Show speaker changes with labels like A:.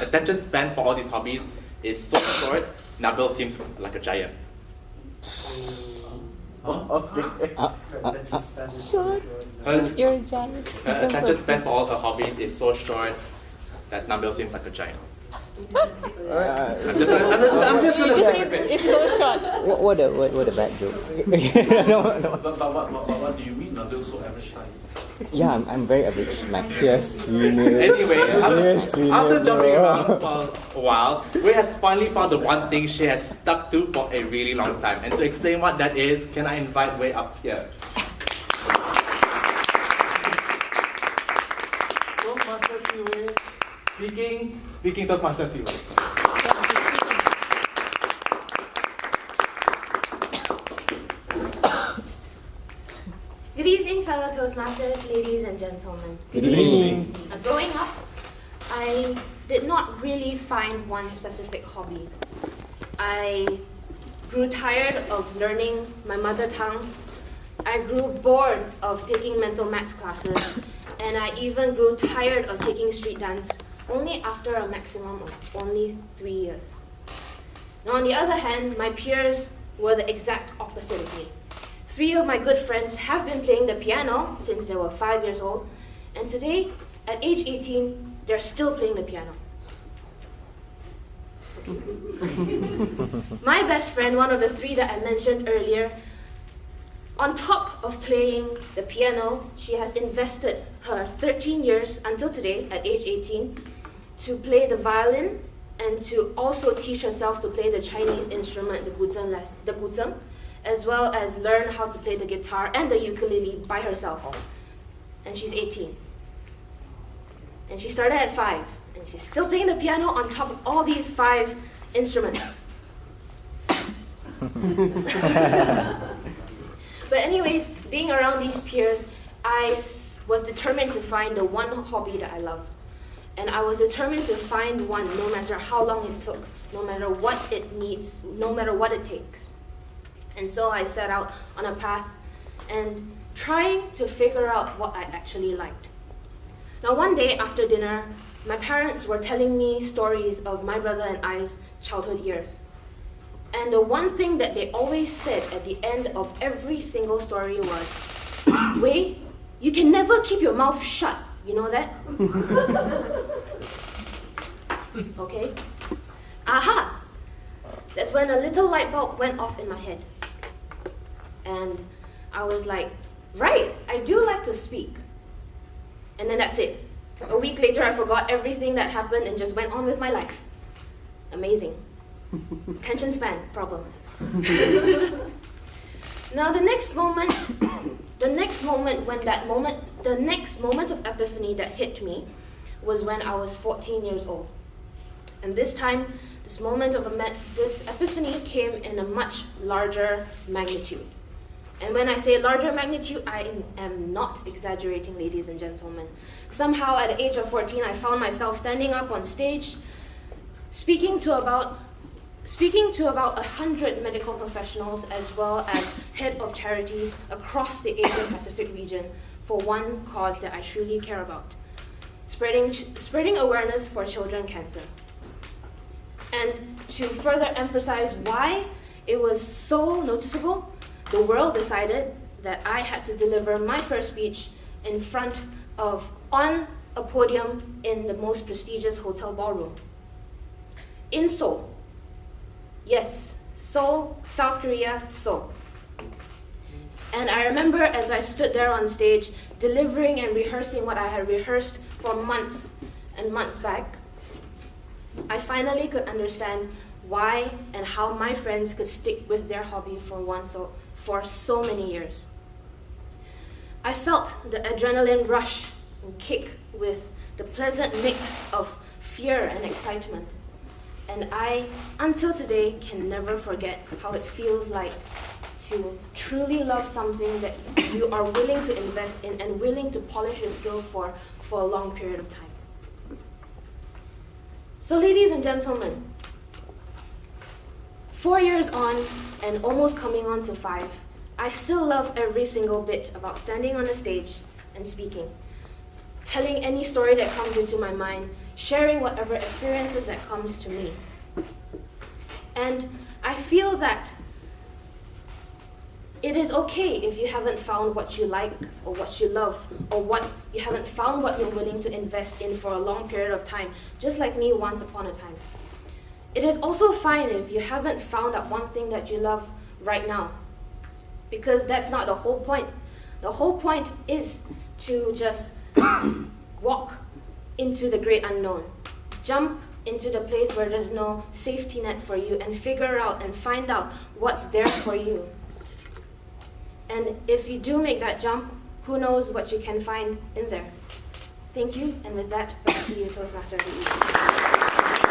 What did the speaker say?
A: attention span for all these hobbies is so short, Nabil seems like a giant.
B: Okay.
C: You're a giant.
A: Her attention span for all her hobbies is so short that Nabil seems like a giant. I'm just gonna stick with it.
C: It's so short.
D: What a bad joke. No.
B: But what do you mean? Nabil so average size?
D: Yeah, I'm very average, Max.
C: Yes, we know.
A: Anyway,
C: we
A: after
C: know,
A: jumping
C: bro.
A: around for a while, we have finally found the one thing she has stuck to for a really long time. And to explain what that is, can I invite Wei up here? Toastmaster Tzyy, speaking Toastmaster Tzyy.
E: Good evening, fellow Toastmasters, ladies and gentlemen.
C: Good evening.
E: Growing up, I did not really find one specific hobby. I grew tired of learning my mother tongue. I grew bored of taking mental maths classes, and I even grew tired of taking street dance only after a maximum of only 3 years. Now, on the other hand, my peers were the exact opposite of me. 3 of my good friends have been playing the piano since they were 5 years old, and today, at age 18, they're still playing the piano. My best friend, one of the 3 that I mentioned earlier, on top of playing the piano, she has invested her 13 years until today, at age 18, to play the violin and to also teach herself to play the Chinese instrument, the guzheng, as well as learn how to play the guitar and the ukulele by herself. And she's 18. And she started at 5, and she's still playing the piano on top of all these 5 instruments. But anyways, being around these peers, I was determined to find the one hobby that I loved. And I was determined to find one no matter how long it took, no matter what it needs, no matter what it takes. And so I set out on a path and trying to figure out what I actually liked. Now one day after dinner, my parents were telling me stories of my brother and I's childhood years. And the one thing that they always said at the end of every single story was, Wei, you can never keep your mouth shut. You know that? Okay. Aha! That's when a little light bulb went off in my head. And I was like, right, I do like to speak. And then that's it. A week later, I forgot everything that happened and just went on with my life. Amazing. Attention span problems. Now the next moment of epiphany that hit me was when I was 14 years old. And this time, this epiphany came in a much larger magnitude. And when I say larger magnitude, I am not exaggerating, ladies and gentlemen. Somehow, at the age of 14, I found myself standing up on stage, speaking to about 100 medical professionals as well as head of charities across the Asia Pacific region for one cause that I truly care about: spreading awareness for children cancer. And to further emphasize why it was so noticeable, the world decided that I had to deliver my first speech on a podium in the most prestigious hotel ballroom in Seoul. Yes, Seoul, South Korea, Seoul. And I remember as I stood there on stage, delivering and rehearsing what I had rehearsed for months and months back, I finally could understand why and how my friends could stick with their hobby for so many years. I felt the adrenaline rush and kick with the pleasant mix of fear and excitement. And I, until today, can never forget how it feels like to truly love something that you are willing to invest in and willing to polish your skills for a long period of time. So ladies and gentlemen, 4 years on and almost coming on to 5, I still love every single bit about standing on a stage and speaking, telling any story that comes into my mind, sharing whatever experiences that comes to me. And I feel that it is okay if you haven't found what you like or what you love, or what you haven't found what you're willing to invest in for a long period of time, just like me once upon a time. It is also fine if you haven't found that one thing that you love right now, because that's not the whole point. The whole point is to just walk into the great unknown. Jump into the place where there's no safety net for you and figure out and find out what's there for you. And if you do make that jump, who knows what you can find in there. Thank you, and with that, back to you, Toastmaster of the Evening.